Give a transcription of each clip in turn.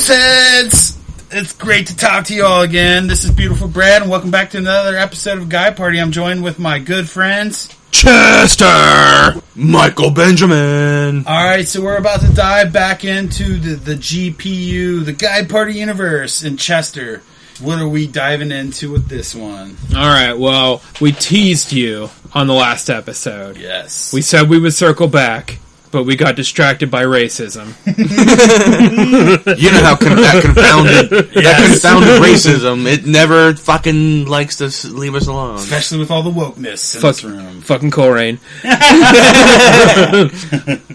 Boozeheads! It's great to talk to you all again. This is Beautiful Brad, and welcome back to another episode of Guy Party. I'm joined with my good friends... Chester! Michael Benjamin! Alright, so we're about to dive back into the GPU, the Guy Party universe in Chester. What are we diving into with this one? Alright, well, we teased you on the last episode. Yes. We said we would circle back, but we got distracted by racism. You know how that confounded racism, it never fucking likes to leave us alone. Especially with all the wokeness in this room. Fucking Coleraine.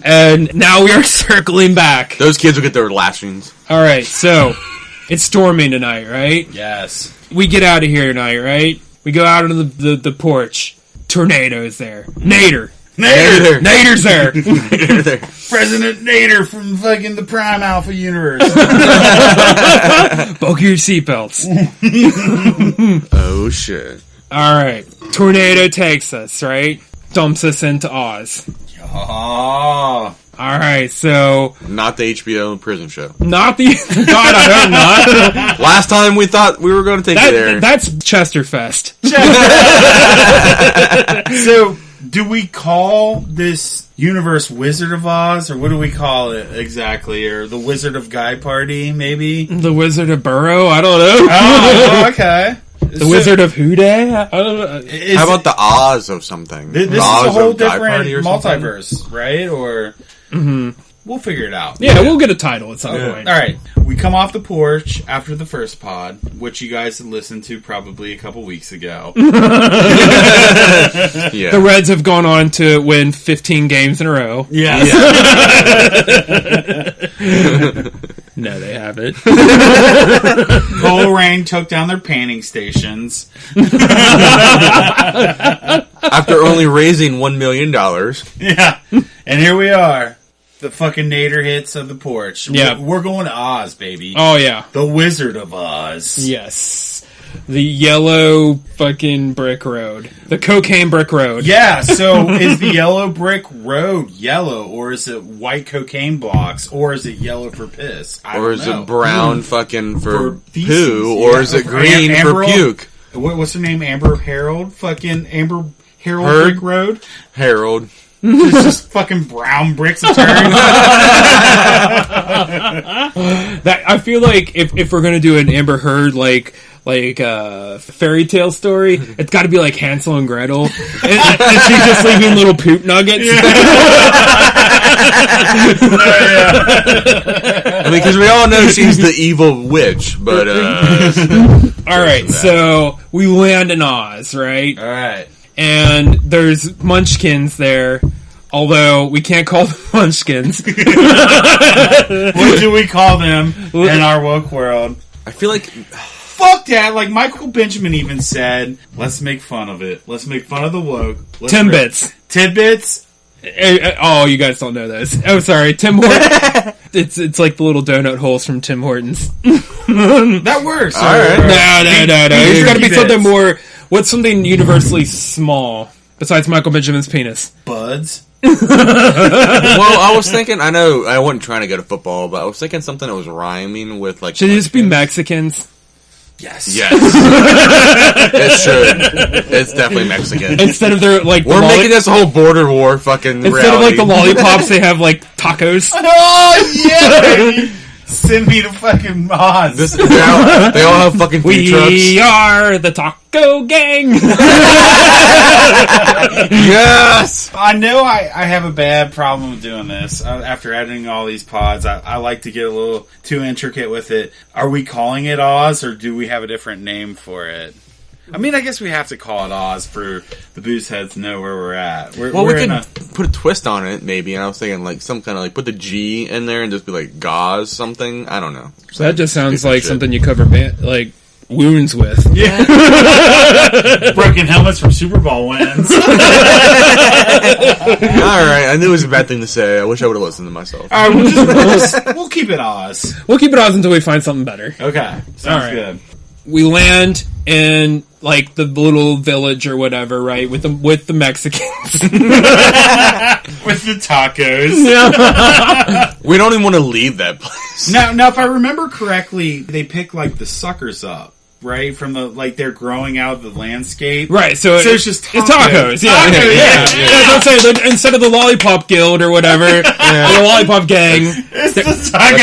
And now we are circling back. Those kids will get their lashings. Alright, so, it's storming tonight, right? Yes. We get out of here tonight, right? We go out onto the porch. Tornado's there. Nader's there. President Nader from fucking the Prime Alpha universe. Buckle your seatbelts. Oh shit. Alright. Tornado takes us, right? Dumps us into Oz. Oh. Alright, so... Not the HBO prison show. Not the... God, I hope not. Last time we thought we were going to take you there. That's Chesterfest. So... do we call this universe Wizard of Oz, or what do we call it exactly? Or the Wizard of Guy Party, maybe? The Wizard of Burrow? I don't know. Oh, okay. The Wizard of Hudepohl? I don't know. How about the Oz of something? This is Oz a whole of Guy different Party or multiverse, right? Or... Mm-hmm. We'll figure it out. Yeah, we'll get a title at some point. Alright, we come off the porch after the first pod, which you guys had listened to probably a couple weeks ago. Yeah. The Reds have gone on to win 15 games in a row. Yes. No, they haven't. Coleraine took down their painting stations. After only raising $1 million. Yeah. And here we are. The fucking Nader hits of the porch. Yeah. We're going to Oz, baby. Oh, yeah. The Wizard of Oz. Yes. The yellow fucking brick road. The cocaine brick road. Yeah, so is the yellow brick road yellow, or is it white cocaine blocks, or is it yellow for piss? Or is it brown fucking for feces, poo, or is it green for puke? What's her name? Amber Harold? Fucking Amber Harold Heard? Brick Road? Harold. It's just fucking brown bricks of turn. I feel like if we're gonna do an Amber Heard like fairy tale story, it's got to be like Hansel and Gretel, and she's just leaving little poop nuggets. Yeah. I mean, because we all know she's the evil witch, but all right, so we land in Oz, right? All right. And there's munchkins there, although we can't call them munchkins. What do we call them in our woke world? I feel like... Fuck that! Like Michael Benjamin even said, let's make fun of it. Let's make fun of the woke. Timbits. Tidbits? Oh, you guys don't know those. Oh, sorry. Tim Hortons. It's like the little donut holes from Tim Hortons. That works. All right. No. It's got to be something more... What's something universally small besides Michael Benjamin's penis? Buds? Well, I was thinking, I know, I wasn't trying to go to football, but I was thinking something that was rhyming with, like... Should it just be Mexicans? Yes. Yes. It should. It's definitely Mexican. Instead of their, like... We're making this whole border war fucking reality. Instead of, like, the lollipops, they have, like, tacos. Oh, yeah, baby! Send me to fucking Oz. They all have fucking food trucks. We are the taco gang. Yes. I know I have a bad problem with doing this. After editing all these pods, I like to get a little too intricate with it. Are we calling it Oz, or do we have a different name for it? I mean, I guess we have to call it Oz for the Boozeheads to know where we're at. We could put a twist on it, maybe. And I was thinking, like, some kind of, like, put the G in there and just be like, gauze something. I don't know. So that just sounds like something you cover, like, wounds with. Yeah. Broken helmets from Super Bowl wins. Alright, I knew it was a bad thing to say. I wish I would have listened to myself. Alright, we'll keep it Oz. We'll keep it Oz until we find something better. Okay. Sounds good. We land in like the little village or whatever, right? With the Mexicans, with the tacos. yeah. We don't even want to leave that place. Now, if I remember correctly, they pick like the suckers up. Right from the they're growing out of the landscape, right? So it's just tacos. It's tacos, yeah. That's what I'm saying. Instead of the Lollipop Guild or whatever, the Lollipop Gang, it's the Taco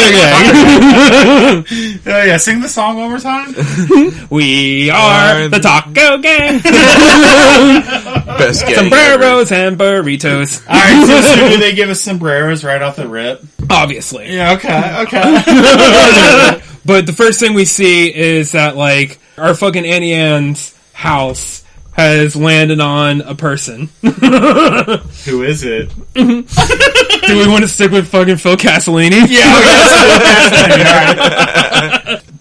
Gang. Oh yeah, sing the song one more time. We are the Taco Gang. Best gang Sombreros and burritos. All right, so do they give us sombreros right off the rip? Obviously, yeah. Okay. But the first thing we see is that, like, our fucking Annie Ann's house has landed on a person. Who is it? Do we want to stick with fucking Phil Castellini? Yeah,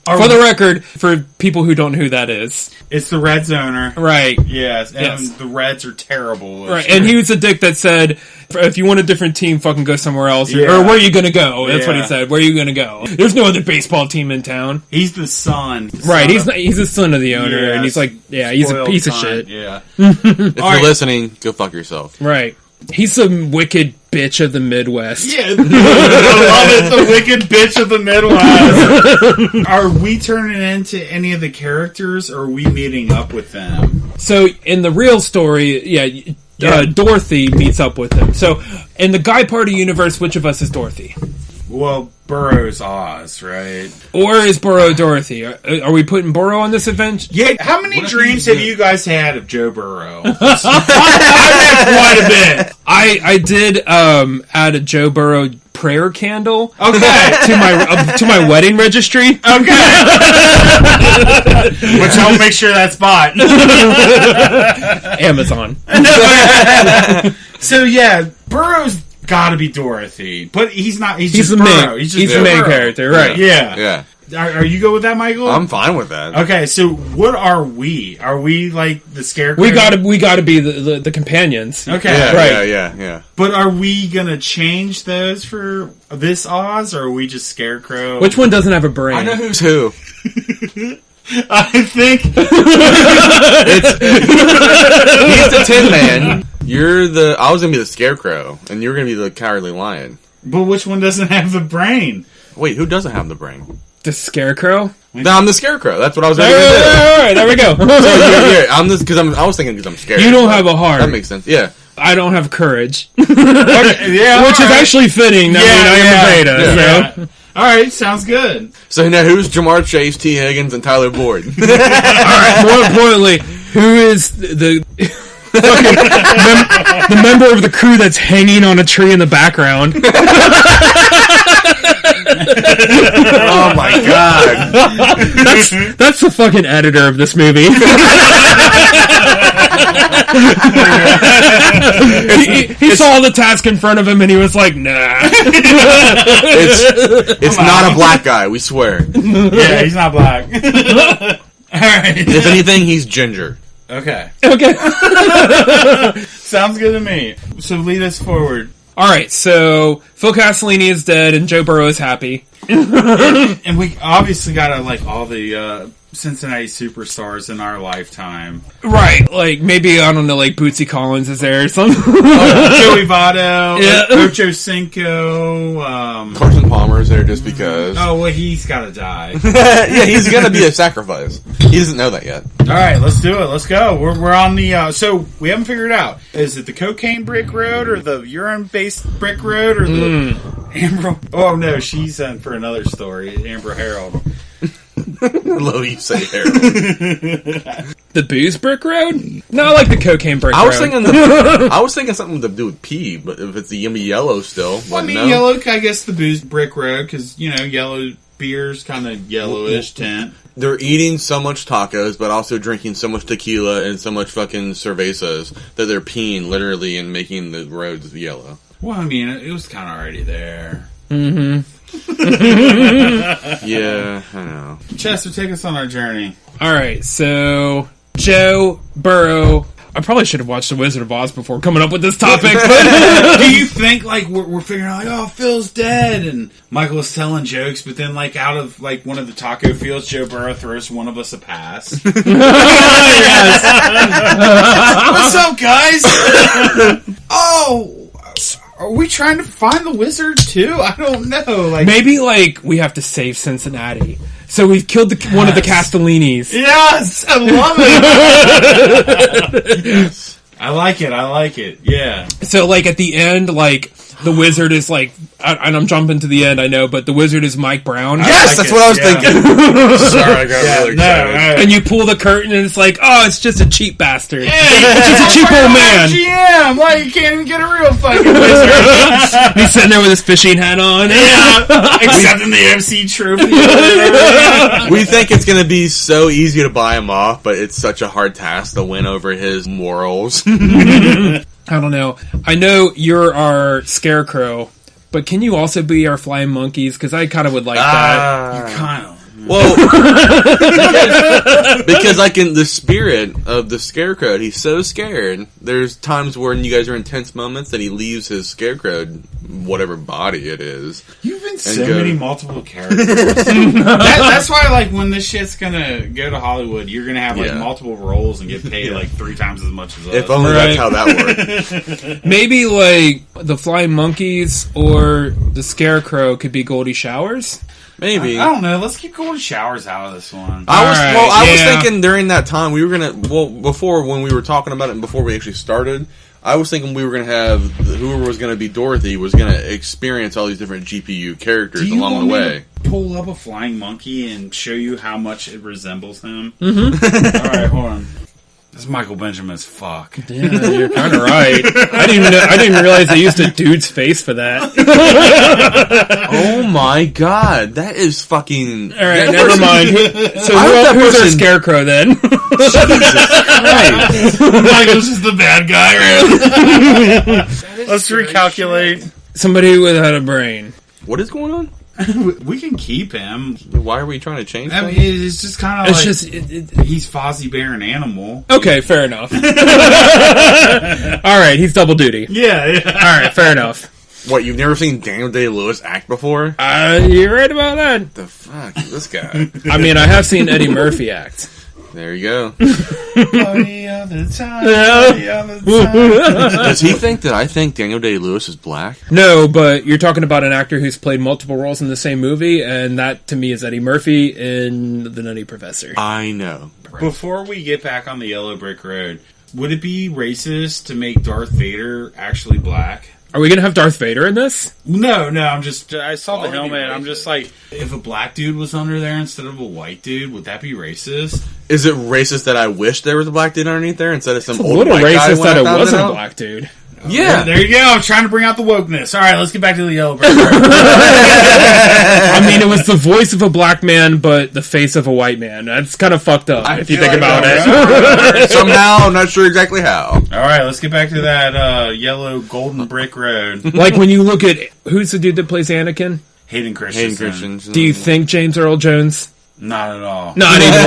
For the record, for people who don't know who that is. It's the Reds owner. Right. Yes, and the Reds are terrible. Right, and he was a dick that said, if you want a different team, fucking go somewhere else. Or where are you going to go? That's what he said. Where are you going to go? There's no other baseball team in town. He's the son. Right, he's the son of the owner, and he's like, he's a piece of shit. Yeah. If you're listening, go fuck yourself. Right. He's some wicked bitch of the Midwest. Yeah, I love it. The wicked bitch of the Midwest. Are we turning into any of the characters, or are we meeting up with them? So, in the real story, Dorothy meets up with him. So, in the Guy Party universe, which of us is Dorothy? Well, Burrow's Oz, right? Or is Burrow Dorothy? Are we putting Burrow on this adventure? Yeah. How many dreams have you guys had of Joe Burrow? I've had quite a bit. I did add a Joe Burrow prayer candle. Okay. to my wedding registry. Okay. Which I'll make sure that's bought. Amazon. So yeah, Burrow's got to be Dorothy, but he's not. He's just the Burrow. main. He's the main character, right? Yeah. Are you good with that, Michael? I'm fine with that. Okay, so what are we? Are we like the scarecrow? We gotta be the companions. Okay, Yeah. But are we gonna change those for this Oz, or are we just Scarecrow? Which one doesn't have a brain? I know who's who. I think He's the Tin Man. I was gonna be the Scarecrow, and you're gonna be the Cowardly Lion. But which one doesn't have the brain? Wait, who doesn't have the brain? The Scarecrow? No, I'm the Scarecrow. That's what I was going to do. All right, there we go. I'm this because I was thinking because I'm scared. You don't have a heart. That makes sense. Yeah. I don't have courage. Okay, which is actually fitting. I am a beta. Yeah. So. All right, sounds good. So now who's Jamar Chase, T. Higgins, and Tyler Boyd? All right. More importantly, who is the member of the crew that's hanging on a tree in the background? Oh my god! That's the fucking editor of this movie. he saw the task in front of him and he was like, "Nah." It's not a black guy. We swear. Yeah, he's not black. All right. If anything, he's ginger. Okay. Okay. Sounds good to me. So lead us forward. All right, so Phil Castellini is dead and Joe Burrow is happy. And we obviously got all the Cincinnati superstars in our lifetime. Right, like maybe, I don't know, like Bootsy Collins is there or something. Joey Votto, Yeah. Ocho Cinco. Carson Palmer's there just because. Oh, well, he's got to die. Yeah, he's gonna be a sacrifice. He doesn't know that yet. All right, let's do it. Let's go. We're on the. So we haven't figured out. Is it the cocaine brick road or the urine-based brick road or the Amber? Oh no, she's in for another story. Amber Harold. Low, you say Harold. The booze brick road? No, I like the cocaine brick road. I was thinking something to do with pee, but if it's the yummy yellow still, Well, I mean, yellow. I guess the booze brick road because yellow beer's kind of yellowish tint. They're eating so much tacos, but also drinking so much tequila and so much fucking cervezas that they're peeing literally and making the roads yellow. Well, I mean, it was kind of already there. Mm-hmm. Yeah, I know. Chester, take us on our journey. All right, so Joe Burrow. I probably should have watched The Wizard of Oz before coming up with this topic. But do you think, like, we're figuring out, like, oh, Phil's dead, and Michael is telling jokes, but then, like, out of, like, one of the taco fields, Joe Burrow throws one of us a pass. What's up, guys? Oh, are we trying to find the wizard, too? I don't know. Like, maybe, like, we have to save Cincinnati. So we've killed one of the Castellinis. Yes! I love it! Yes. I like it, yeah. So, like, at the end, like, the wizard is, like, and I'm jumping to the end, I know, but the wizard is Mike Brown. Yes, that's what I was thinking. Sorry, I got really excited. No. And you pull the curtain and it's like, oh, it's just a cheap bastard. It's just a cheap old man. GM, like, you can't even get a real fucking wizard. He's sitting there with his fishing hat on. Yeah, accepting the MC trophy. We think it's going to be so easy to buy him off, but it's such a hard task to win over his morals. I don't know. I know you're our scarecrow, but can you also be our flying monkeys? Because I kind of would like that. You kind of. Well, because like in the spirit of the scarecrow, he's so scared. There's times when you guys are in tense moments that he leaves his scarecrow, whatever body it is. You've been so many multiple characters. That's why, like, when this shit's gonna go to Hollywood, you're gonna have like multiple roles and get paid like 3 times as much as us. If only that's how that works. Maybe like the flying monkeys or the scarecrow could be Goldie Showers. Maybe. I don't know. Let's keep Goldie Showers out of this one. I was thinking during that time we were before when we were talking about it and before we actually started, I was thinking we were gonna have whoever was gonna be Dorothy was gonna experience all these different GPU characters along the way. Pull up a flying monkey and show you how much it resembles him. Mm-hmm. All right, hold on. This is Michael Benjamin as fuck. Yeah, you're kind of right. I didn't realize they used a dude's face for that. Oh my god, that is fucking. All right, never mind. So who's our scarecrow then? Jesus Christ! Michael's just the bad guy. Right? Let's recalculate. Somebody without a brain. What is going on? We can keep him. Why are we trying to change I mean, things? it's just kind of like... he's Fozzie Bear and Animal. Okay, fair enough. Alright, he's double duty. Yeah. Alright, fair enough. What, you've never seen Daniel Day-Lewis act before? You're right about that. The fuck? This guy. I mean, I have seen Eddie Murphy act. There you go. Party of the time. Does he think that I think Daniel Day-Lewis is black? No, but you're talking about an actor who's played multiple roles in the same movie, and that, to me, is Eddie Murphy in The Nutty Professor. I know. Before we get back on the yellow brick road, would it be racist to make Darth Vader actually black? Are we going to have Darth Vader in this? No, I saw the helmet, and I'm just like, if a black dude was under there instead of a white dude, would that be racist? Is it racist that I wish there was a black dude underneath there instead of some old white guy? It's a little racist that it wasn't a out? black dude. Yeah. There you go. I'm trying to bring out the wokeness. All right, let's get back to the yellow brick road. I mean, it was the voice of a black man, but the face of a white man. That's kind of fucked up if you think about it. Somehow, I'm not sure exactly how. All right, let's get back to that yellow golden brick road. Like when you look at who's the dude that plays Anakin? Hayden Christensen. Hayden. Do you think James Earl Jones? Not at all. Not even a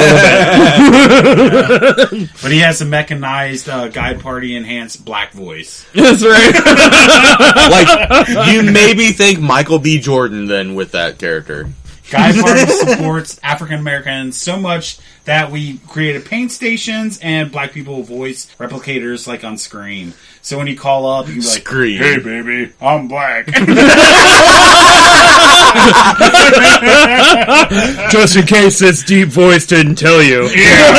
little bit. But he has a mechanized guide party enhanced black voice. That's right. Like, you maybe think Michael B. Jordan then with that character. Guide party supports African Americans so much that we created paint stations and black people voice replicators like on Scream. So when you call up, you can be like, Scream. "Hey baby, I'm black." Just in case this deep voice didn't tell you. Yeah,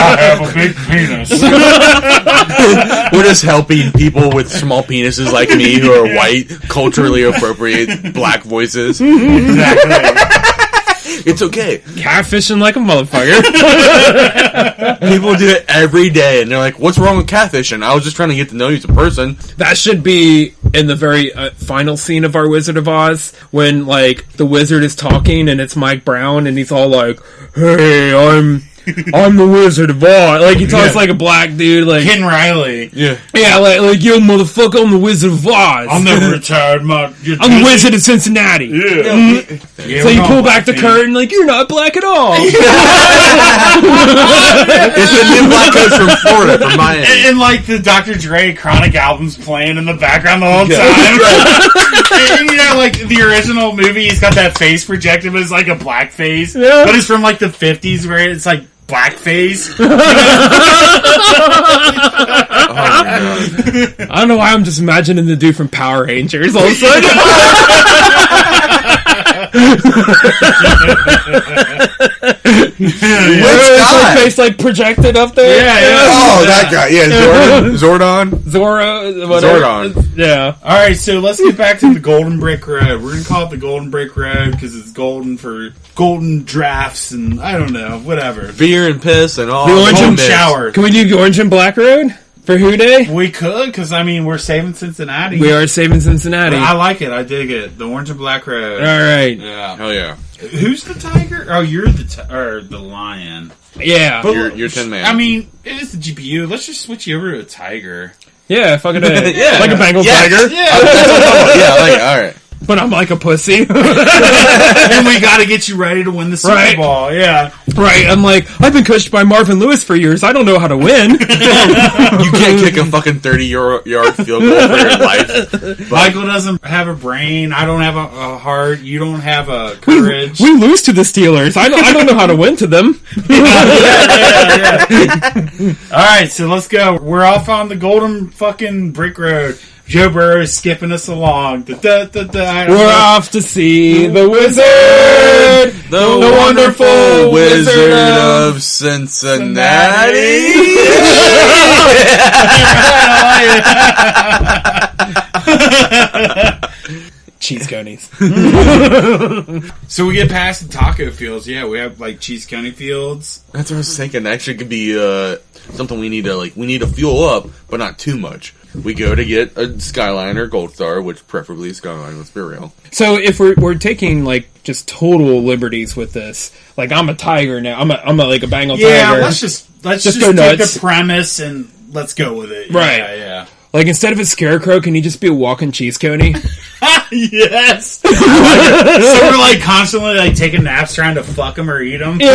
I have a big penis. We're just helping people with small penises like me who are white, culturally appropriate black voices. Exactly. It's okay. Catfishing like a motherfucker. People do it every day, and they're like, "What's wrong with catfishing?" I was just trying to get to know you as a person. That should be in the very final scene of our Wizard of Oz, when, like, the wizard is talking, and it's Mike Brown, and he's all like, "Hey, I'm I'm the Wizard of Oz. Like, he talks like a black dude. Like Ken Riley. Yeah. Yeah, like yo, motherfucker, I'm the Wizard of Oz. I'm never retired, I'm the Wizard of Cincinnati. Yeah. So you pull back the curtain, like, you're not black at all. It's a new black coach from Florida, from Miami. And like the Dr. Dre Chronic album's playing in the background the whole time. And, you know, like the original movie, he's got that face projected, but it's like a black face. Yeah. But it's from like the 50s where it's like blackface. Oh my God. I don't know why I'm just imagining the dude from Power Rangers all of a sudden. guy? Face like projected up there. Yeah. Oh, that guy. Yeah, Zordon. Zorro. Whatever. Zordon. Yeah. All right, so let's get back to the Golden Brick Road. We're gonna call it the Golden Brick Road because it's golden for golden drafts and I don't know, whatever. Beer and piss and all. The orange Golden and shower. Can we do Orange and Black Road for Who Day? We could, because I mean we're saving Cincinnati. We are saving Cincinnati. I like it. I dig it. The Orange and Black Road. All right. Yeah. Hell yeah. Who's the tiger? Oh, you're the lion. Yeah. But You're Tin Man. I mean, it is the GPU. Let's just switch you over to a tiger. Yeah, fucking A. Yeah. Like a Bengal Yes. tiger. Yeah. Yeah, like, all right. But I'm like a pussy. And we got to get you ready to win the Super Right. Bowl. Yeah. Right. I'm like, I've been coached by Marvin Lewis for years. I don't know how to win. You can't kick a fucking 30-yard field goal for your life. But Michael doesn't have a brain. I don't have a heart. You don't have a courage. We lose to the Steelers. I don't know how to win to them. Yeah. All right, so let's go. We're off on the Golden fucking Brick Road. Joe Burrow is skipping us along. We're off to see the wizard, the wonderful Wizard of Cincinnati. Cheese conies. So we get past the taco fields. Yeah, we have like cheese coney fields. That's what I was thinking. Actually, could be something we need to fuel up, but not too much. We go to get a Skyline or Gold Star, which preferably Skyline. Let's be real. So if we're taking like just total liberties with this, like I'm a tiger now. I'm a like a Bengal tiger. Yeah, let's just go take nuts. the premise and let's go with it. Right. Yeah. Like instead of a scarecrow, can he just be a walking cheese coney? Yes. So we're like constantly like taking naps trying to fuck him or eat him. Yeah.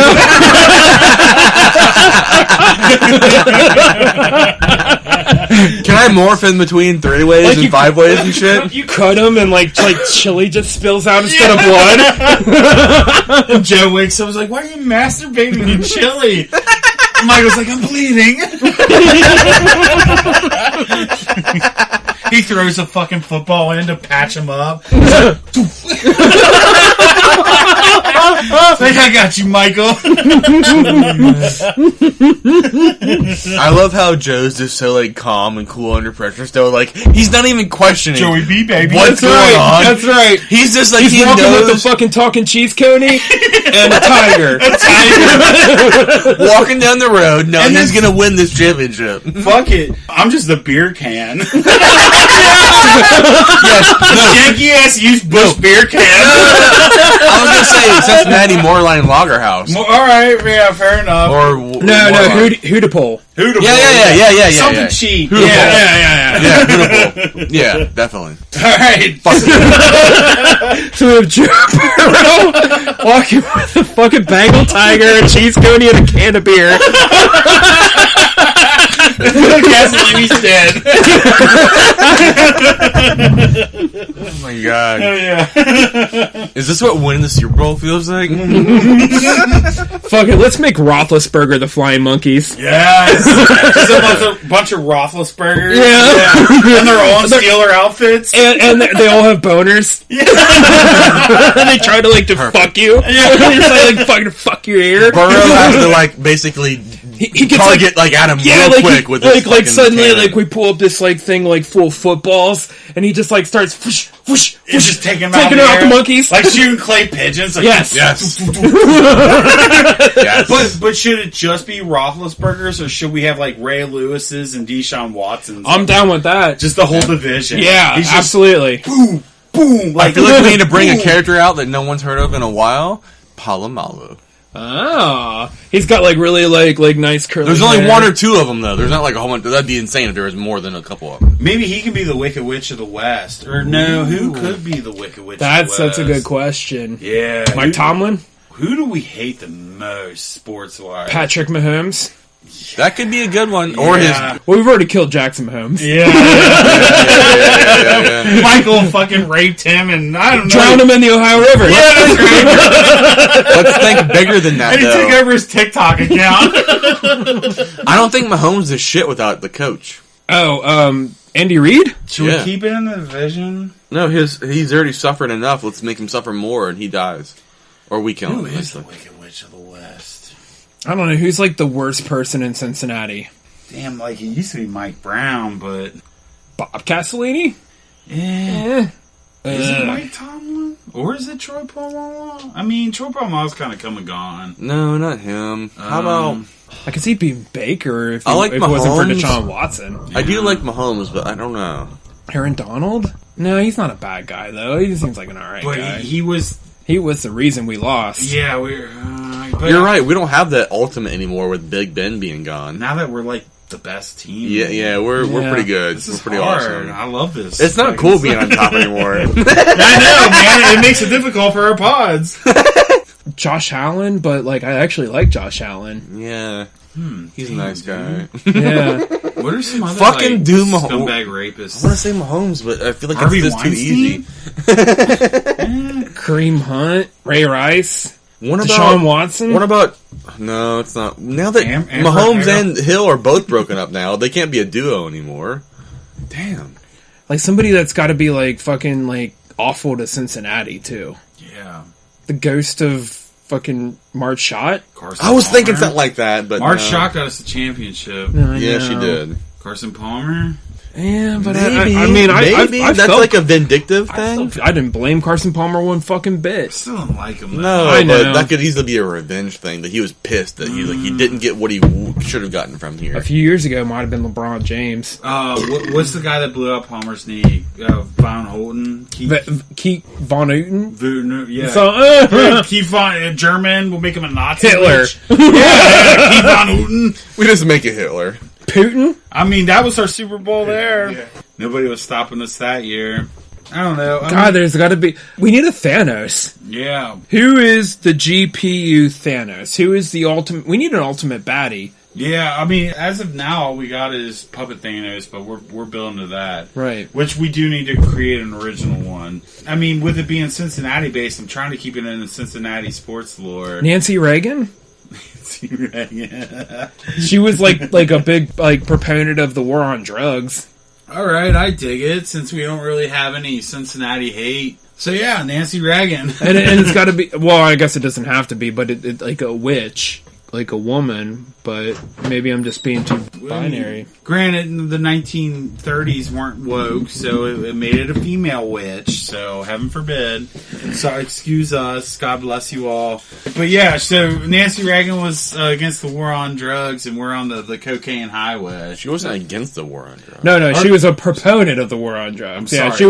Can I morph in between 3 ways Like and you- 5 ways and shit? You cut him and like chili just spills out instead of blood. And Joe wakes up and is like, why are you masturbating in chili? And Michael's like, I'm bleeding. He throws a fucking football in to patch him up. Like, I got you, Michael. I love how Joe's just so like calm and cool under pressure. Still, like he's not even questioning Joey B, baby. what's That's going right. on. That's right. He's just like He's he walking with the knows. fucking talking cheese coney and a tiger. Walking down the road, knowing And he's then- gonna win this championship. Fuck it. I'm just the beer can. Yes, Janky ass used Bush beer can. I was gonna say Cincinnati Moorline Lager House Alright, yeah, fair enough. or No, Hudepohl. Hudepohl. Yeah. Something cheap. Hudepohl. Yeah. Yeah, Hudepohl. Yeah, definitely. Alright. So we have Joe Burrow walking with a fucking Bengal tiger, a cheese coney, and a can of beer. Gasoline's dead. Oh my god. Yeah. Is this what winning the Super Bowl feels like? Fuck it, let's make Roethlisberger the Flying Monkeys. Yes. Just a bunch of Roethlisbergers. Yeah. And they're all in Steeler outfits. And they all have boners. And they try to like to fuck you. Yeah. They try to like fucking fuck your ear. Burrow has to like basically He gets target like Adam real like quick with this like fucking suddenly cannon. like we pull up this like thing like full of footballs and he just like starts whoosh, whoosh, It's whoosh, just taking out the monkeys. Like shooting clay pigeons. Like, Yes. Yes. Yes. But should it just be Roethlisberger's, or should we have like Ray Lewis's and Deshaun Watson's? I'm down with that. Just the whole division. Yeah, He's just absolutely. boom, boom. I Like, feel like we need to bring a boom. character out that no one's heard of in a while. Palomalu. Oh, he's got like really like nice curly. There's only hair. one or two of them though. There's not like a whole bunch. That'd be insane if there was more than a couple of them. Maybe he can be the Wicked Witch of the West, or no? Who could be the Wicked Witch? That's of the West? a good question. Yeah, Mike Tomlin, Who do we hate the most sports wise? Patrick Mahomes. That could be a good one. Or Yeah. Well, we've already killed Jackson Mahomes. Yeah. yeah. Michael fucking raped him, and I don't know. Drowned him in the Ohio River. Yeah, that's right. Let's think bigger than that. And he took Though. over his TikTok account. I don't think Mahomes is shit without the coach. Oh, Andy Reid? Should Yeah. we keep it in the division? No, he's already suffered enough. Let's make him suffer more, and he dies, or we kill Who him. is the Wicked Witch of the West? I don't know who's like the worst person in Cincinnati. Damn, like it used to be Mike Brown, but Bob Castellini? is it Uh, Mike Tomlin or is it Troy Polamalu? I mean, Troy Polamalu's kind of come and gone. No, not him. How about? I could see being Baker if, I like if it wasn't for Mahomes. Deshaun Watson. I do like Mahomes, but I don't know. Aaron Donald? No, he's not a bad guy though. He seems like an alright But guy. he was, He was the reason we lost. yeah, we're. But You're right. We don't have that ultimate anymore with Big Ben being gone. Now that we're like the best team, Yeah, we're pretty good. This We're is pretty hard. awesome. I love this. It's not cool being on top anymore. I know, man. It makes it difficult for our pods. Josh Allen, but like I actually like Josh Allen. Yeah, he's a nice guy. Yeah. What are some other Fucking like, do Mahomes. scumbag I rapists? want to say Mahomes, but I feel like Harvey it's just too easy. Kareem Hunt, Ray Rice, What about Deshaun Watson. What about? No, it's not. Now that Amber Mahomes Harrell. and Hill are both broken up now, they can't be a duo anymore. Damn. Like somebody that's got to be like fucking like awful to Cincinnati too. Yeah. The ghost of fucking Marge Schott. Carson I was Palmer. thinking something like that, but Marge no. Schott got us the championship. Yeah, she did. Carson Palmer. Yeah, but Maybe. I mean, maybe I that's felt, like a vindictive thing. I didn't blame Carson Palmer one fucking I bit. still don't like him. Though. No, I know. but that could easily be a revenge thing. That he was pissed that he didn't get what he should have gotten from here. A few years ago, it might have been LeBron James. What's the guy that blew up Palmer's knee? Von Holten? Keith Von Uten. Yeah. So, Keith Von German. We'll make him a Nazi. Hitler. Witch. Yeah, Keith Von Houten. We just make it Hitler. Putin? I mean, that was our Super Bowl there. Yeah. Nobody was stopping us that year. I don't know. God, there's got to be. We need a Thanos. Yeah. Who is the GPU Thanos? Who is the ultimate? We need an ultimate baddie. Yeah, I mean, as of now, all we got is Puppet Thanos, but we're building to that. Right. Which we do need to create an original one. I mean, with it being Cincinnati based, I'm trying to keep it in the Cincinnati sports lore. Nancy Reagan? Yeah. She was like a big like proponent of the war on drugs. All right, I dig it, since we don't really have any Cincinnati hate. So yeah, Nancy Reagan. And it's got to be. Well, I guess it doesn't have to be, but it like a witch, like a woman. But maybe I'm just being too binary. Granted, the 1930s weren't woke, so it made it a female witch. So heaven forbid. So excuse us. God bless you all. But yeah, so Nancy Reagan was against the war on drugs, and we're on the cocaine highway. She wasn't against the war on drugs. No, she was a proponent of the war on drugs. I'm Yeah, sorry. she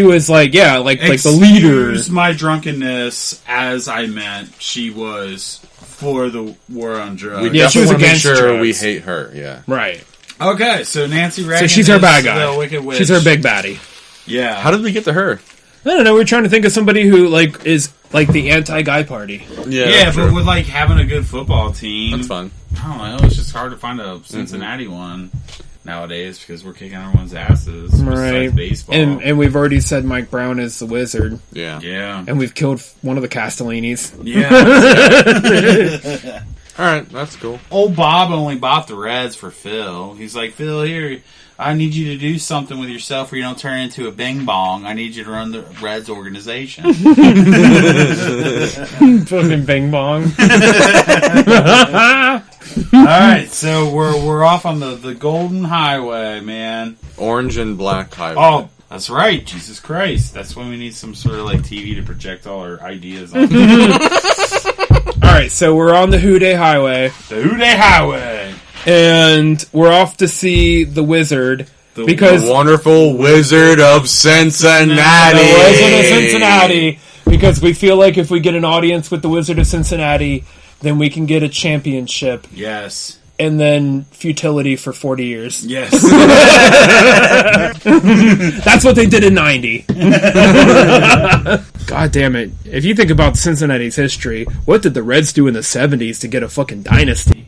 was like the leader. Excuse my drunkenness, as I meant she was for the war on drugs. We Yeah, she was definitely wanna against make sure drugs. we hate her. Yeah. Right. Okay, so Nancy Reagan. So she's her is bad guy. the Wicked Witch. She's her big baddie. Yeah. How did we get to her? I don't know. We're trying to think of somebody who like is like the anti-guy party. Yeah, true. but with like having a good football team, That's fun. I don't know. It's just hard to find a Cincinnati one nowadays because we're kicking everyone's asses. Right. Besides baseball. And we've already said Mike Brown is the wizard, Yeah. Yeah. and we've killed one of the Castellinis. Yeah. All right, that's cool. Old Bob only bought the Reds for Phil. He's like, Phil, here, I need you to do something with yourself where you don't turn into a bing bong. I need you to run the Reds organization. Fucking bing bong. All right, so we're off on the Golden Highway, man. Orange and black highway. Oh, that's right. Jesus Christ. That's when we need some sort of like TV to project all our ideas on. All right, so we're on the Hudepohl Highway, The Hudepohl Highway. and we're off to see the wizard The because The wonderful Wizard of Cincinnati. the Wizard of Cincinnati, Because we feel like if we get an audience with the Wizard of Cincinnati, then we can get a championship. Yes. And then futility for 40 years. Yes. That's what they did in 90. God damn it. If you think about Cincinnati's history, what did the Reds do in the 70s to get a fucking dynasty?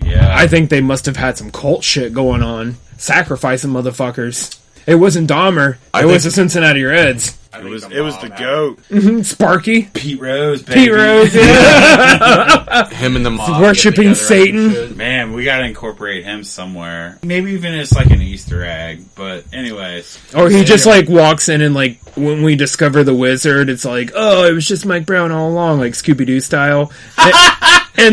Yeah. I think they must have had some cult shit going on. Sacrificing motherfuckers. It wasn't Dahmer. It was the Cincinnati Reds. It was the GOAT. Sparky. Pete Rose, baby. Pete Rose, yeah. Him and the mob. Worshipping Satan. Man, we gotta incorporate him somewhere. Maybe even as like an Easter egg. But anyways. Or he just like walks in and like when we discover the wizard, it's like, oh, it was just Mike Brown all along, like Scooby-Doo style. But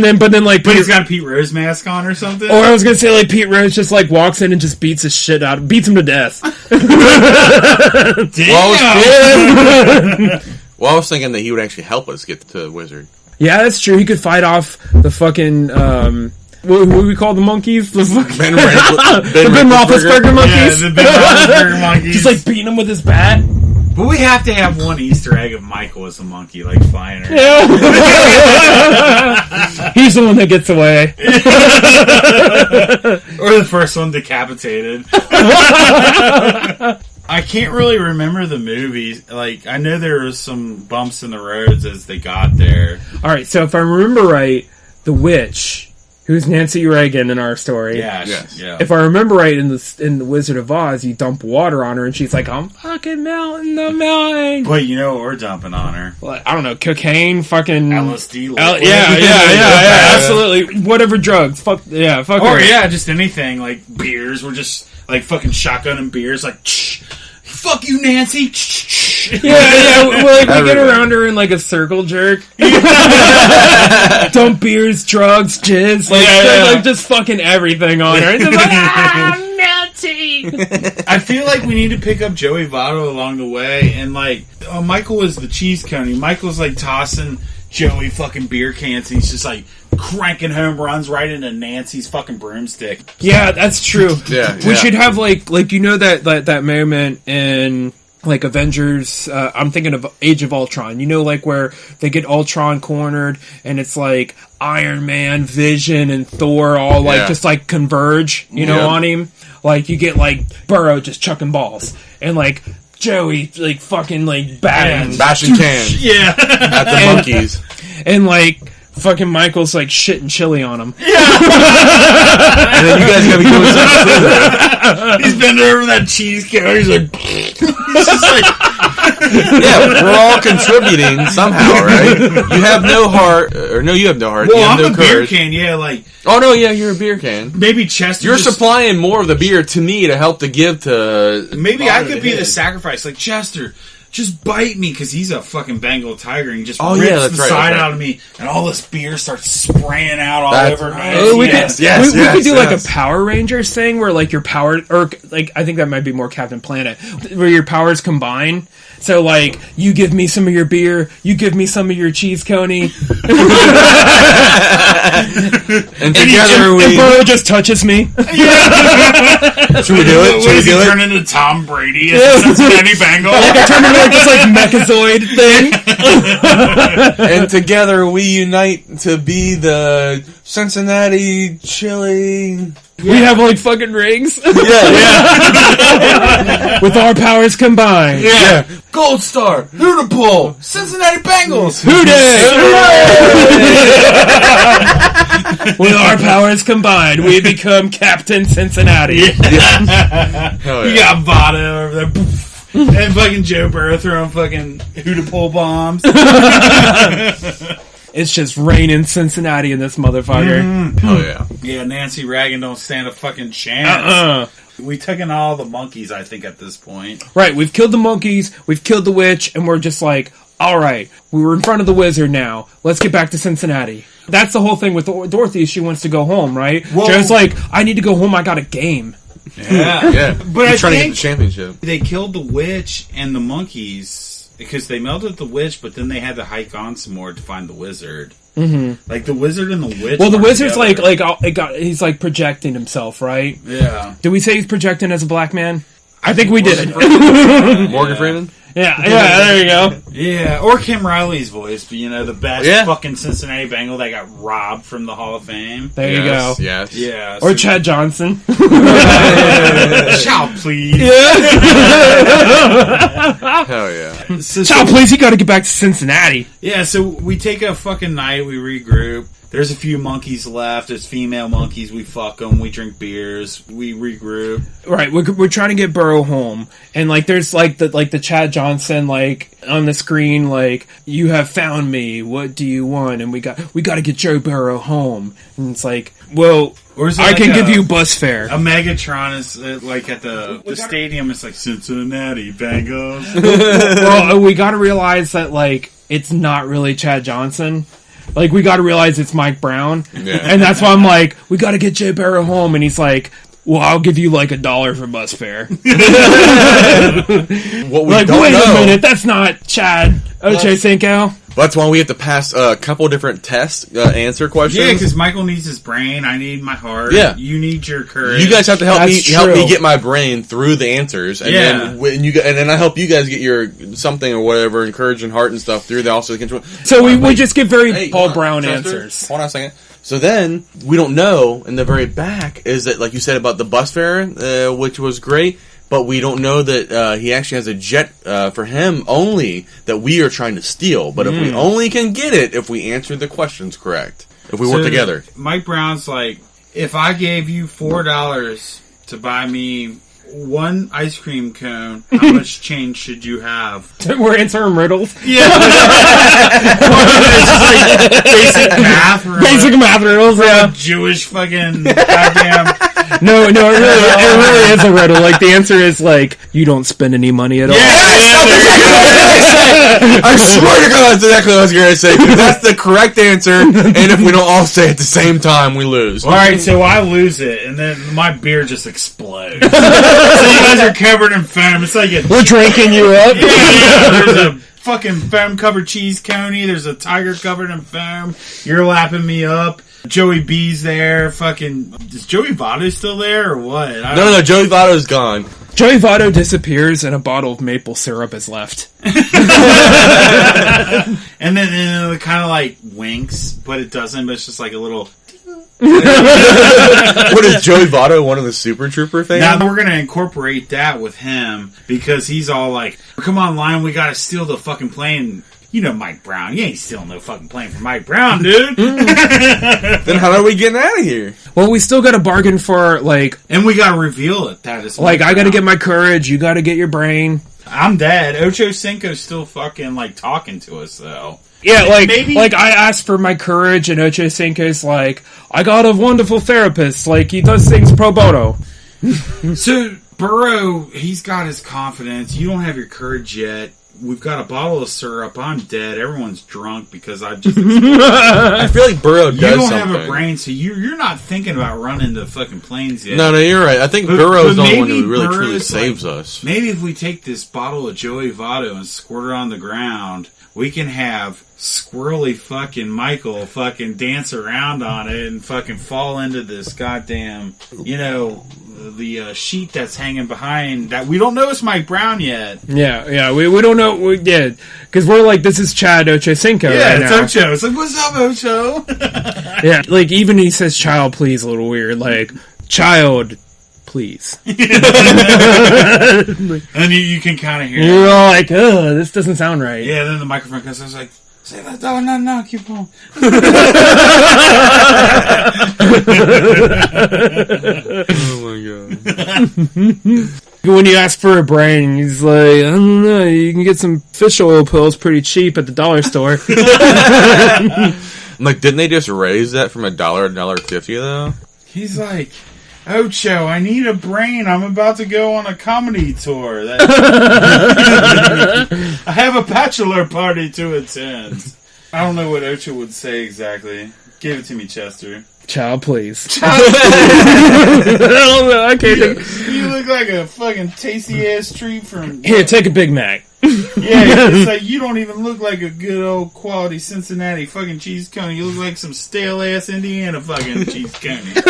he's got a Pete Rose mask on or something? Or I was gonna say like Pete Rose just like walks in and just beats his shit out, beats him to death. Damn! Well, I was thinking that he would actually help us get to the wizard. Yeah, that's true. He could fight off the fucking what do we call the monkeys? The Ben Roethlisberger monkeys. Yeah, the Ben Roethlisberger monkeys. Just like beating him with his bat. But we have to have one Easter egg of Michael as a monkey, like flying around. Yeah. He's the one that gets away. Or the first one decapitated. I can't really remember the movies. Like, I know there was some bumps in the roads as they got there. Alright, so if I remember right, the witch, who's Nancy Reagan in our story. Yeah. If I remember right, in the Wizard of Oz, you dump water on her and she's like, I'm fucking melting the melting. But you know what we're dumping on her? Well, I don't know, cocaine, fucking... LSD. Yeah, absolutely. Whatever drugs. Fuck her. Yeah, just anything. Like, beers. We're just, like, fucking shotgunning beers. Like, fuck you, Nancy. We get around her in like a circle jerk. Dump beers, drugs, jizz, like just fucking everything on her. It's just like, Nancy. I feel like we need to pick up Joey Votto along the way, and like, Michael was the cheese coney. Michael's like tossing Joey fucking beer cans, and he's just like cranking home runs right into Nancy's fucking broomstick. Yeah, that's true. We should have like you know that moment in like Avengers, I'm thinking of Age of Ultron, you know, like where they get Ultron cornered and it's like Iron Man, Vision, and Thor all like just like converge, you know, on him. Like you get like Burrow just chucking balls and like Joey like fucking like bashing cans at the monkeys, and like fucking Michael's like shitting chili on him. And then you guys gotta be doing something too. He's bending over that cheese counter. He's like, he's just like, we're all contributing somehow, right? You have no heart, or no, you have no heart. Well, you have I'm no a courage. beer can, like. Oh no, you're a beer can. Maybe Chester. You're supplying more of the beer to me to help to give to. Maybe I could be the sacrifice, like Chester. Just bite me, because he's a fucking Bengal tiger, and he just rips the side out of me, and all this beer starts spraying out all over me. We could do like a Power Rangers thing, where like your power, or like I think that might be more Captain Planet, where your powers combine. So like, you give me some of your beer, you give me some of your cheese coney, and together and Burrow just touches me. Should we do it? Should we turn into Tom Brady as a Cincinnati Bengal? Like I turn into like this like mechazoid thing. And together we unite to be the Cincinnati Chili. We have like fucking rings. Yeah. With our powers combined. Yeah. Gold Star, Hudepohl, Cincinnati Bengals. With our powers combined, we become Captain Cincinnati. You got Votto over there. And fucking Joe Burrow throwing fucking Hudepohl bombs. It's just raining Cincinnati in this motherfucker. Oh yeah. Yeah, Nancy Reagan don't stand a fucking chance. We took in all the monkeys, I think, at this point. Right, we've killed the monkeys, we've killed the witch, and we're just like, alright, we were in front of the wizard now. Let's get back to Cincinnati. That's the whole thing with Dorothy. She wants to go home, right? Joe's like, I need to go home, I got a game. Yeah. But He's trying to get the championship. They killed the witch and the monkeys because they melted the witch, but then they had to hike on some more to find the wizard. Mm-hmm. Like the wizard and the witch. Well, the wizard's he's like projecting himself, right? Yeah. Did we say he's projecting as a black man? I think we did. Morgan Freeman? Yeah, there you go. Yeah, or Kim Riley's voice, but the best fucking Cincinnati Bengal that got robbed from the Hall of Fame. There you go. Yes. Yeah. Or Chad Johnson. Shout, please. Hell yeah. Shout, please, you gotta get back to Cincinnati. Yeah, so we take a fucking night, we regroup. There's a few monkeys left. There's female monkeys. We fuck them. We drink beers. We regroup. Right. We're trying to get Burrow home, and there's the Chad Johnson on the screen you have found me. What do you want? And we got to get Joe Burrow home. And it's well. I can give you bus fare. A Megatron is at the stadium. It's Cincinnati Bengals. Well, we got to realize that it's not really Chad Johnson. We got to realize it's Mike Brown. Yeah. And that's why I'm we got to get Joe Burrow home. And he's well, I'll give you $1 for bus fare. What we wait a minute, that's not Chad Ochocinco. That's why we have to pass a couple different test answer questions. Yeah, because Michael needs his brain. I need my heart. Yeah. You need your courage. You guys have to help me get my brain through the answers, and then I help you guys get your something or whatever, encouraging heart and stuff through the also the control. So we just give Paul Brown answers. Hold on a second. So then we don't know in the very back is that like you said about the bus fare, which was great. But we don't know that he actually has a jet for him only that we are trying to steal. But if we only can get it if we answer the questions correct. If we work together. Mike Brown's if I gave you $4 to buy me one ice cream cone, how much change should you have? We're answering riddles. Yeah. Basic math. Basic math riddles, yeah. Jewish fucking goddamn... No, it really is a riddle. The answer is you don't spend any money at all. I swear to God, that's exactly what I was going to say. 'Cause that's the correct answer, and if we don't all say it at the same time, we lose. All right, so I lose it, and then my beer just explodes. So you guys are covered in foam. It's we're drinking you up. Yeah. There's a fucking foam-covered cheese coney. There's a tiger covered in foam. You're lapping me up. Joey B's there. Is Joey Votto still there or what? No, Joey Votto's gone. Joey Votto disappears and a bottle of maple syrup is left. And then it kind of winks, but it doesn't, but it's just a little... What is Joey Votto, one of the Super Trooper things? Now we're going to incorporate that with him because he's all come on, Lion, we got to steal the fucking plane. You know Mike Brown. You ain't stealing no fucking plane from Mike Brown, dude. Then how are we getting out of here? Well, we still got to bargain for, And we got to reveal it. That is I got to get my courage. You got to get your brain. I'm dead. Ocho Cinco's still fucking, talking to us, though. Yeah, maybe... I asked for my courage, and Ocho Cinco's I got a wonderful therapist. He does things pro bono. So, Burrow, he's got his confidence. You don't have your courage yet. We've got a bottle of syrup. I'm dead. Everyone's drunk because I've just... I feel like Burrow does something. You don't have a brain, so you're not thinking about running to fucking planes yet. No, you're right. I think Burrow's the one who really truly saves us. Maybe if we take this bottle of Joey Votto and squirt it on the ground, we can have squirrely fucking Michael fucking dance around on it and fucking fall into this goddamn, the sheet that's hanging behind that we don't know it's Mike Brown yet. Yeah, we don't know. Because we're this is Chad Ochocinco. Yeah, right it's now. Ocho. It's what's up, Ocho? Yeah, even he says child, please, a little weird. Child, please. And you can kind of hear You're all this doesn't sound right. Yeah, then the microphone comes. I was say that. Oh, no, keep going. Oh my God. When you ask for a brain, he's I don't know, you can get some fish oil pills pretty cheap at the dollar store. Didn't they just raise that from $1 to $1.50 though? He's Ocho, I need a brain. I'm about to go on a comedy tour. I have a bachelor party to attend. I don't know what Ocho would say exactly. Give it to me, Chester. Child, please. I don't know. I can't think. You look like a fucking tasty ass treat from... Here, take a Big Mac. Yeah, it's you don't even look like a good old quality Cincinnati fucking cheese coney. You look like some stale ass Indiana fucking cheese coney. Oh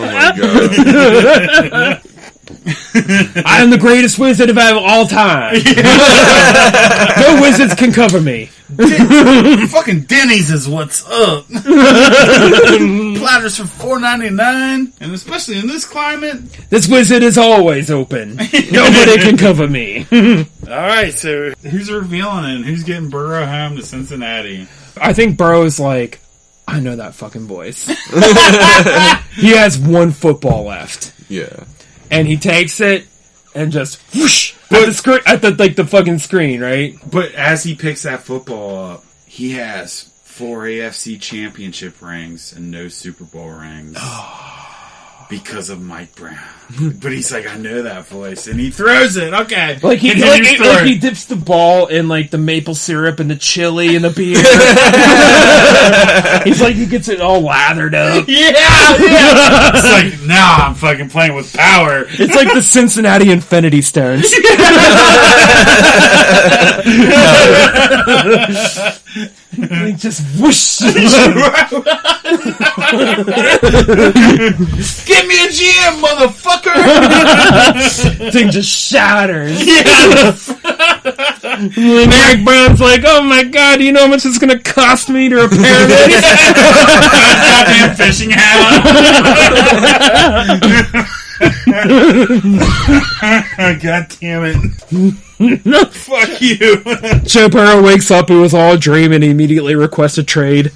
my God. I am the greatest wizard of all time. No wizards can cover me. Fucking Denny's is what's up. Platters for $4.99, and especially in this climate, this wizard is always open. Nobody can cover me. Alright, so who's revealing it and who's getting Burrow home to Cincinnati? I think Burrow's like, I know that fucking voice. He has one football left. Yeah. And he takes it and just whoosh at the screen, at the fucking screen, right? But as he picks that football up, he has 4 AFC championship rings and no Super Bowl rings. Because of Mike Brown. But he's like, I know that voice. And he throws it. Okay. Like he dips the ball in like the maple syrup and the chili and the beer. He's like, he gets it all lathered up. Yeah. It's like, now I'm fucking playing with power. It's like the Cincinnati Infinity Stones. Like just whoosh. Give me a GM, motherfucker! Thing just shatters. Yeah. Mike Brown's like, oh my god, you know how much it's gonna cost me to repair this? Goddamn fishing hat on. God damn it. Fuck you. Joe Burrow wakes up, it was all a dream, and he immediately requests a trade.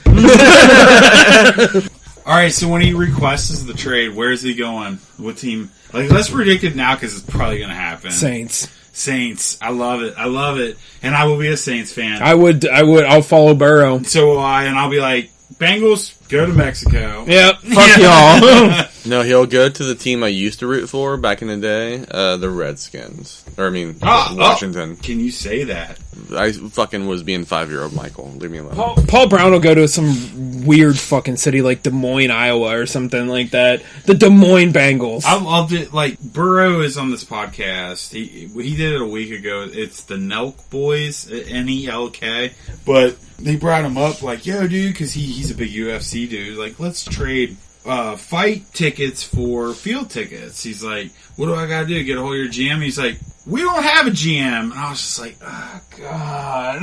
Alright, so when he requests the trade, where's he going? What team? Like, let's predict it now because it's probably going to happen. Saints. I love it. And I will be a Saints fan. I'll follow Burrow. So will I, and I'll be like, Bengals, go to Mexico. Yep, fuck y'all. No, he'll go to the team I used to root for back in the day, the Redskins. Or, I mean, Washington. Can you say that? I fucking was being 5-year-old Michael. Leave me alone. Paul Brown will go to some weird fucking city like Des Moines, Iowa or something like that. The Des Moines Bengals. I loved it. Like, Burrow is on this podcast. He did it a week ago. It's the Nelk Boys, Nelk. But they brought him up like, yo, dude, because he's a big UFC dude. Like, let's trade fight tickets for field tickets. He's like, what do I gotta do? Get a hold of your GM? He's like, we don't have a GM. And I was just like, oh, God.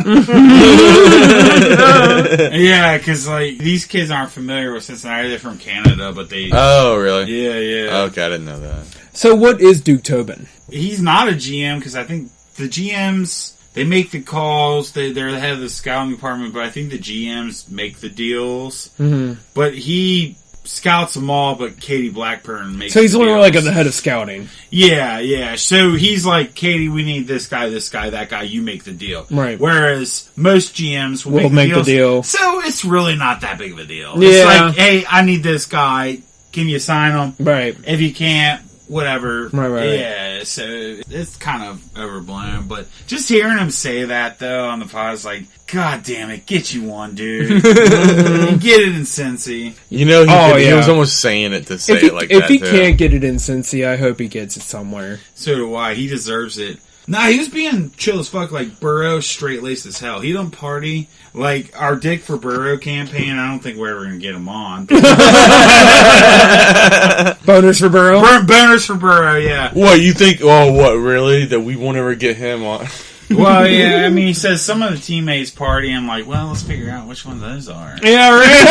Yeah, because, like, these kids aren't familiar with Cincinnati. They're from Canada, but they... Oh, really? Yeah. Okay, I didn't know that. So what is Duke Tobin? He's not a GM, because I think the GMs... They make the calls. They're the head of the scouting department, but I think the GMs make the deals. Mm-hmm. But he scouts them all, but Katie Blackburn makes. So he's the only deals. like at the head of scouting. Yeah. So he's like, Katie, we need this guy, that guy. You make the deal, right? Whereas most GMs will make the deal. So it's really not that big of a deal. Yeah. It's like, hey, I need this guy. Can you sign him? Right. If you can't. Whatever. Right. Yeah, so it's kind of overblown, but just hearing him say that, though, on the pod is like, God damn it, get you one, dude. Get it in Cincy. You know, he was almost saying it to say it like that, If he can't get it in Cincy, I hope he gets it somewhere. So do I. He deserves it. Nah, he was being chill as fuck, like, Burrow straight-laced as hell. He don't party. Like, our Dick for Burrow campaign, I don't think we're ever going to get him on. Boners for Burrow? Boners for Burrow, yeah. What, you think, really? That we won't ever get him on? Well, yeah, I mean, he says some of the teammates party. I'm like, well, let's figure out which one those are. Yeah, right.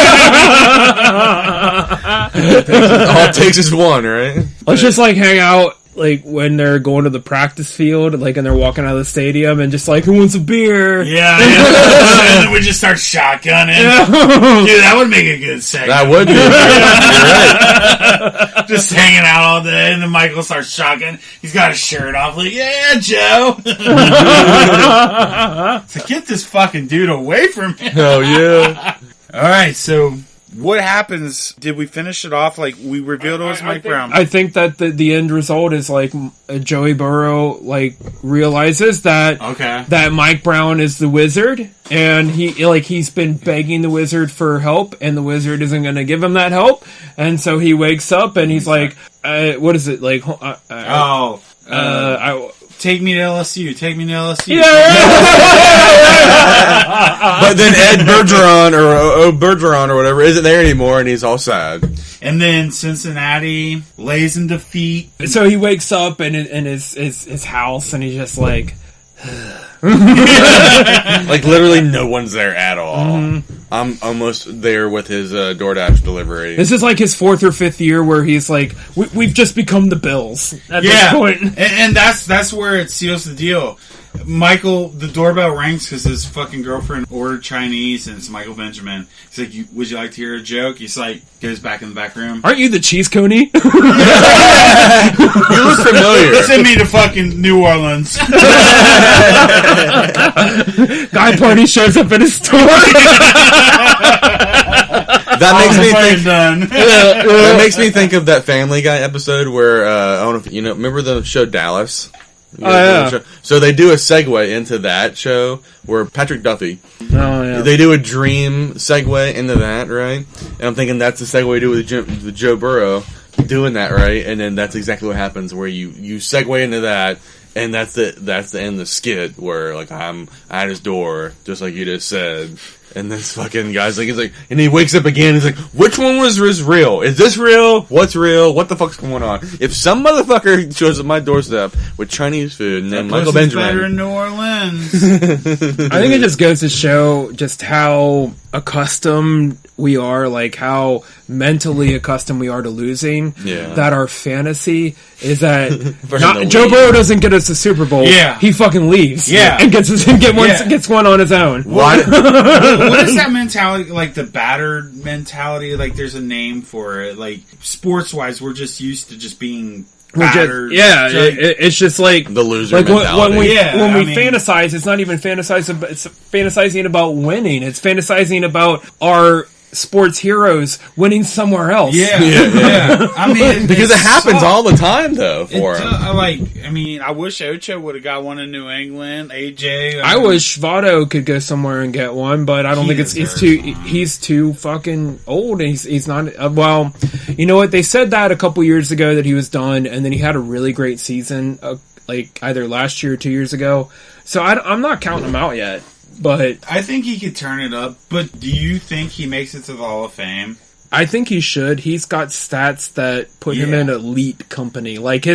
All it takes is one, right? Let's just, like, hang out. Like, when they're going to the practice field, like, and they're walking out of the stadium, and just like, who wants a beer? Yeah. And then we just start shotgunning. Yeah. Dude, that would make a good segment. That would be. You're right. Just hanging out all day, and then Michael starts shotgunning. He's got his shirt off, like, yeah, Joe. So get this fucking dude away from me. Oh, yeah. All right, so... What happens? Did we finish it off like we revealed it was Mike Brown? I think that the end result is like Joey Burrow like realizes that that Mike Brown is the wizard, and he's been begging the wizard for help, and the wizard isn't going to give him that help, and so he wakes up and he's like, "What is it like?" Take me to LSU. Take me to LSU. Yeah. But then Ed Bergeron or Bergeron or whatever isn't there anymore, and he's all sad. And And then Cincinnati lays in defeat. So he wakes up in his house, and he's just like... Like, literally no one's there at all. Mm-hmm. I'm almost there with his DoorDash delivery. This is like his 4th or 5th year where he's like, we've just become the Bills at this point. And that's where it seals the deal. Michael, the doorbell rings because his fucking girlfriend ordered Chinese, and it's Michael Benjamin. He's like, would you like to hear a joke? He's like, goes back in the back room. Aren't you the cheese coney? You look familiar. Send me to fucking New Orleans. Guy Party shows up in his store. That makes me think of that Family Guy episode where I don't know if you know. Remember the show Dallas? Yeah. So they do a segue into that show where Patrick Duffy. Oh yeah. They do a dream segue into that, right? And I'm thinking that's the segue we do with Joe Burrow doing that, right? And then that's exactly what happens where you segue into that. And that's the end of the skit where, like, I'm at his door, just like you just said. And this fucking guy's like, and he wakes up again, he's like, which one was real? Is this real? What's real? What the fuck's going on? If some motherfucker shows up my doorstep with Chinese food, and then Michael Benjamin. Better in New Orleans. I think it just goes to show just how accustomed we are, like how mentally accustomed we are to losing. Yeah. That our fantasy is that Joe Burrow doesn't get us the Super Bowl. Yeah. He fucking leaves. Yeah. And gets one on his own. What? What is that mentality? Like the battered mentality? Like there's a name for it. Like sports wise, we're just used to just being battered. It's just like the loser like mentality. when we fantasize, it's not even fantasizing. It's fantasizing about winning. It's fantasizing about our sports heroes winning somewhere else. Yeah. I mean, because it happens all the time, though. For him, I wish Ocho would have got one in New England. AJ, I wish Votto could go somewhere and get one, but I don't think he's too fucking old. And he's not. Well, you know what? They said that a couple years ago that he was done, and then he had a really great season, like either last year or 2 years ago. So I'm not counting him out yet. But I think he could turn it up. But do you think he makes it to the Hall of Fame? I think he should. He's got stats that put him in elite company. Like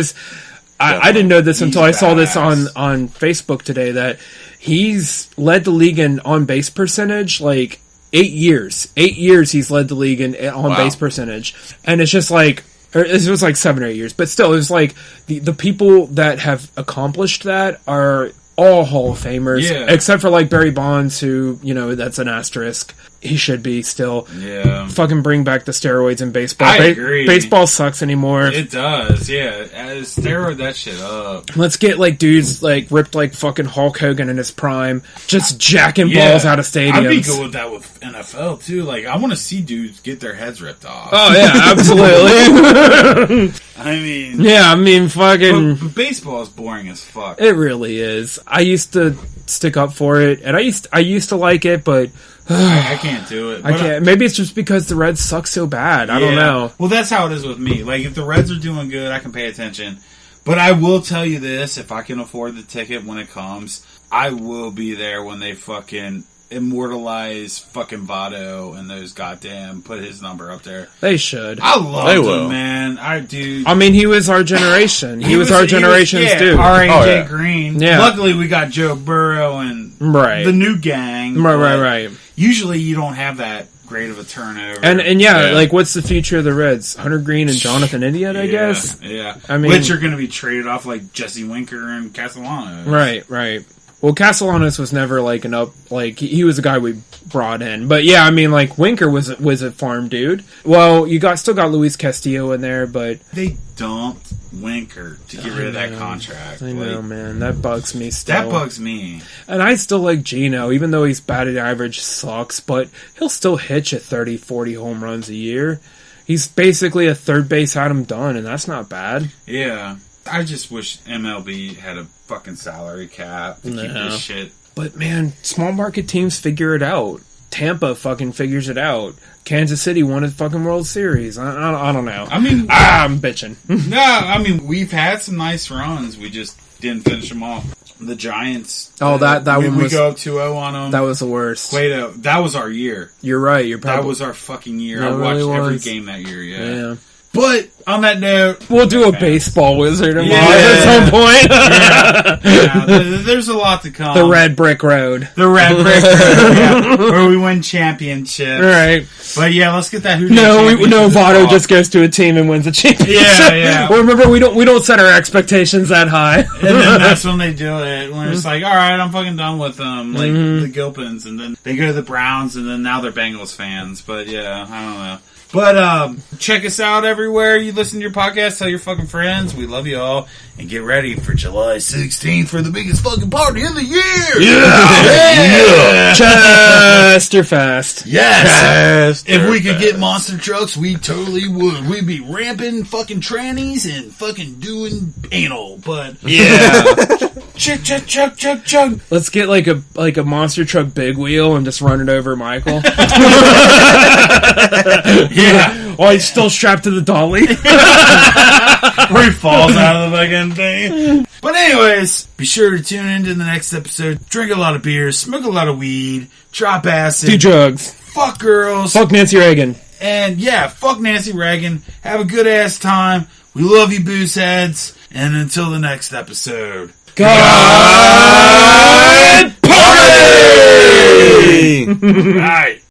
I didn't know this until I saw this on Facebook today that he's led the league in on base percentage like 8 years. 8 years he's led the league in on base percentage, and it's just like. It was like 7 or 8 years, but still, it was like the people that have accomplished that are all Hall of Famers, except for like Barry Bonds, who, you know, that's an asterisk. He should be still. Yeah. Fucking bring back the steroids in baseball. I agree. Baseball sucks anymore. It does, yeah. Steroid that shit up. Let's get like dudes like ripped like fucking Hulk Hogan in his prime, just jacking balls out of stadiums. I'd be good with that with NFL too. Like, I want to see dudes get their heads ripped off. Oh yeah, absolutely. I mean, fucking. But baseball is boring as fuck. It really is. I used to stick up for it, and I used to like it, but. I can't do it. I can't. Maybe it's just because the Reds suck so bad. I don't know. Well, that's how it is with me. Like, if the Reds are doing good, I can pay attention. But I will tell you this, if I can afford the ticket when it comes, I will be there when they fucking immortalize fucking Votto and those goddamn put his number up there. They should. I love him, man. I do. I mean, he was our generation. He was our generation's dude. R.A.J. Green. Yeah. Luckily, we got Joe Burrow and the new gang. Right. Usually, you don't have that great of a turnover. And like, what's the future of the Reds? Hunter Green and Jonathan Idiot, I guess? Yeah. I mean, which are going to be traded off like Jesse Winker and Castellanos. Right. Well, Castellanos was never like he was a guy we brought in. But yeah, I mean, like Winker was a farm dude. Well, you still got Luis Castillo in there, but they dumped Winker to get rid of that contract. I know, man. That bugs me still. That bugs me. And I still like Gino, even though his batting average sucks, but he'll still hit you 30, 40 home runs a year. He's basically a third base Adam Dunn, and that's not bad. Yeah. I just wish MLB had a fucking salary cap to keep this shit. But man, small market teams figure it out. Tampa fucking figures it out. Kansas City won a fucking World Series. I don't know. I mean, I'm bitching. No, I mean, we've had some nice runs. We just didn't finish them off. The Giants. Oh, that one we was... We go up 2-0 on them. That was the worst. Cueto, that was our year. You're right. That was our fucking year. It I watched really every was. game that year, Yeah. But, on that note... We'll do a baseball wizard of Yeah. at some point. There's a lot to come. The Red Brick Road. The Red Brick Road, yeah. Where we win championships. Right. But yeah, let's get that Who No, Votto just goes to a team and wins a championship. Yeah. Well, remember, we don't set our expectations that high. And then that's when they do it. When it's like, all right, I'm fucking done with them. Like, the Gilpins. And then they go to the Browns, and then now they're Bengals fans. But yeah, I don't know. But check us out everywhere you listen to your podcast. Tell your fucking friends. We love you all. And get ready for July 16th for the biggest fucking party of the year. Yeah. Chesterfest. Yes. If we could get monster trucks, we totally would. We'd be ramping fucking trannies and fucking doing anal. But yeah. Chug. Let's get like a monster truck big wheel and just run it over Michael. Yeah. While he's still strapped to the dolly. Where he falls out of the fucking thing. But anyways, be sure to tune into the next episode. Drink a lot of beer, smoke a lot of weed, drop acid, do drugs, fuck girls, fuck Nancy Reagan. And yeah, fuck Nancy Reagan. Have a good ass time. We love you, booze heads. And until the next episode. God party! Right.